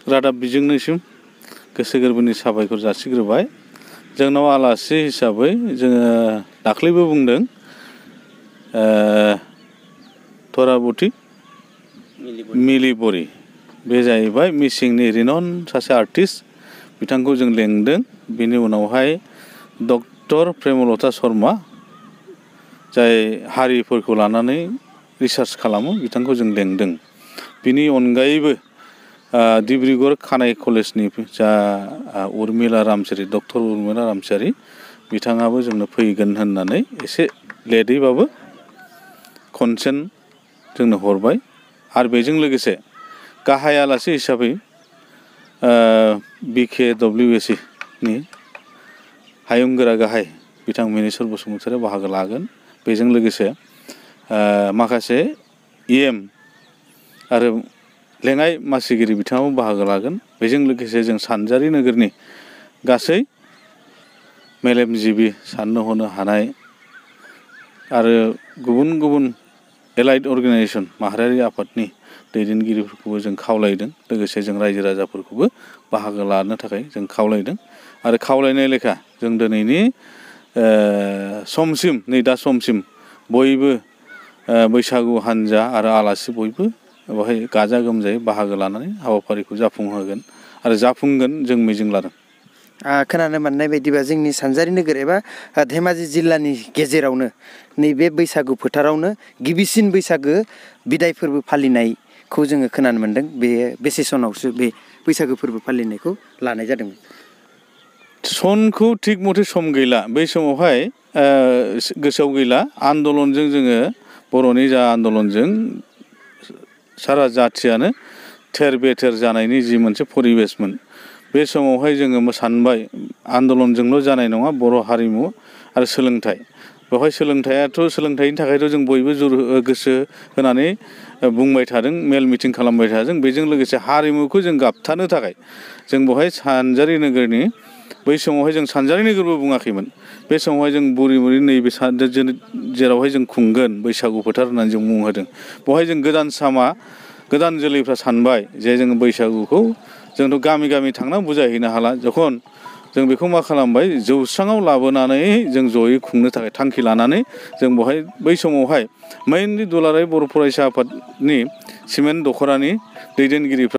रादाब बिजोंनिसिम गोसो गोरबोनि साबायखर जासिग्रोबाय। जोंनाव आलासि हिसाबै जोङो दाख्लैबो बुंदों थराबती मिलिबरी बे जाहैबाय मिसिंनि रिनन सासे आर्टिस्ट बिथांखौ जों लेंदों। बिनि उनावहाय डक्टर प्रेमलता शर्मा जाय हारिफोरखौ लानानै रिसार्च खालामो बिथांखौ जों लेंदों। बिनि अनगायैबो डिब्रुगड़ खानाय कलेजनि जा उर्मिला रामसियारि डक्टर उर्मिला रामसियारि बिथाङाबो जोंनो फैगोन होननानै एसे लेटैबाबो कनसेन्ट जोंनो हरबाय। आरो बेजों लोगोसे गाहाय आलासि हिसाबै BKWSC नि हायुंगोरा गाहाय बिथां मिनेस्वर बसुमतारी बाहागो लागोन। बेजों लोगोसे माखासे EM आरो लेङाइ मासिगिरि बिथाङाबो बाहागो लागोन। बेजों लोगोसे जों सानजारि नोगोरनि गासै मेलेमजिबि साननो हनो हानाय आरो गुबुन गुबुन एलाइड अर्गेनाइजेसन माहारियारि आफादनि दैदेनगिरिफोरखौबो जों खावलायदों। लोगोसे जों रायजो राजाफोरखौबो बाहागो लानो थाखाय जों खावलायदों। आरो खावलायनाय लेखा जों दिनैनि समसिम नै दा समसिम बयबो बैसागु हान्जा आरो आलासि बयबो बेवहाय गाजा गोमजायै बाहागो लानानै हाबाफारिखौ जाफुंहोगोन आरो जाफुंगोन जों मिजिं लादों। खोनानो मोननाय बायदिबा जोंनि सानजारि नोगोर एबा धेमाजि जिल्लानि गेजेरावनो नैबे बैसागु फोथारावनो गिबिसिन बैसागो बिदाय फोरबो फालिनायखौ जोङो खोनानो मोन्दों। बे बेसे सनावसो बे बैसागो फोरबो फालिनायखौ लानाय जादोंमोन? सनखौ थिग मथे सम गैला। बै समावहाय गोसोआव गैला। आन्दलनजों जोङो बर'नि जा आन्दलनजों सारा जाथियानो थेर बेथेर जानायनि जि मोनसे परिबेसमोन बे समावहाय जोङो सानबाय आन्दलनजोंल' जानाय नङा बर' हारिमु आरो सोलोंथाइ। बेवहाय सोलोंथाइनि थाखायथ' जों बयबो गोसो होनानै बुंबाय थादों, मेल मिटिं खालामबाय थादों। बेजों लोगोसे हारिमुखौ जों गाबथानो थाखाय जों बेवहाय सानजारि नोगोरनि बै समावहाय जों सानजारि नोगोरबो बुङाखैमोन। बे समावहाय जों बुरि नैबे जेरावहाय जों खुंगोन बैसागु फोथार होननानै जों मुं होदों। बेवहाय जों गोदान जोलैफ्रा सानबाय जे जों बैसागुखौ जोंथ' गामि गामि थांना बुजायहैनो हाला। जखन जों बेखौ मा खालामबाय जौस्राङाव लाबोनानै जों जयै खुंनो थाखाय थांखि लानानै जों बेवहाय बै समावहाय मेइनलि दुलाराय बर' फरायसा आफादनि सिमेन्ट दख'रानि दैदेनगिरिफ्रा